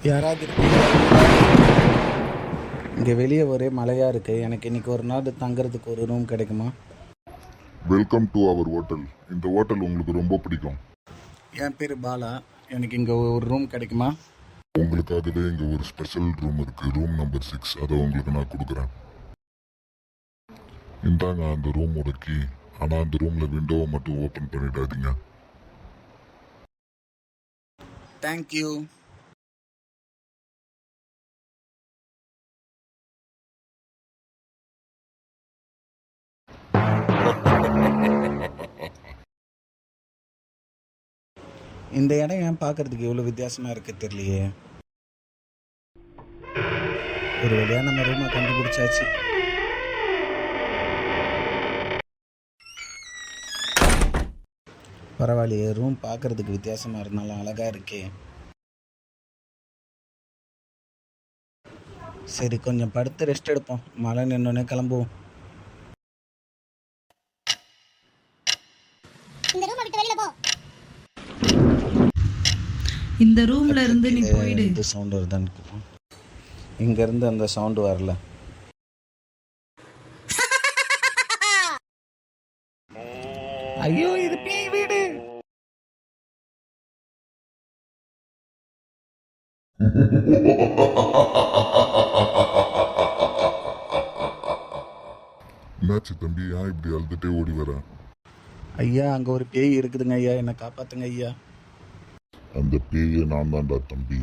யாராவது இருக்கீங்களா? இங்கே வெளியே ஒரே மழையாக இருக்குது. எனக்கு இன்றைக்கி ஒரு நாள் தங்குறதுக்கு ஒரு ரூம் கிடைக்குமா? Welcome to our hotel. இந்த ஹோட்டல் உங்களுக்கு ரொம்ப பிடிக்கும். என் பேர் பாலா. எனக்கு இங்கே ஒரு ரூம் கிடைக்குமா? உங்களுக்காகவே இங்கே ஒரு ஸ்பெஷல் ரூம் இருக்குது, ரூம் நம்பர் 6. அதை உங்களுக்கு நான் கொடுக்குறேன். இந்தாங்க அந்த ரூமோட கீ. ஆனால் அந்த ரூமில் விண்டோவை மட்டும் ஓப்பன் பண்ணிடாதீங்க. தேங்க்யூ. இந்த இடம் ஏன் பார்க்கறதுக்கு எவ்வளோ வித்தியாசமாக இருக்குது தெரியலையே. ஒரு வழியாக நம்ம ரூமை கண்டுபிடிச்சாச்சு. பரவாயில்லையே, ரூம் பார்க்கறதுக்கு வித்தியாசமாக இருந்தாலும் அழகாக இருக்கே. சரி, கொஞ்சம் படுத்து ரெஸ்ட் எடுப்போம். மழை நின்னோடனே கிளம்புவோம். இந்த ரூம்ல இருந்து நீ போயிடு. இந்த சவுண்ட் வருதான்னு இங்க இருந்து அந்த சவுண்ட் வரல. ஐயோ, இது பேய் வீடு. என்னாச்சு தம்பி, ஏன் இப்படி அழுதுட்டே ஓடி வர? ஐயா, அங்க ஒரு பேய் இருக்குதுங்க ஐயா, என்னை காப்பாத்துங்க ஐயா. அந்த பேயை நான் தான்டா தம்பி.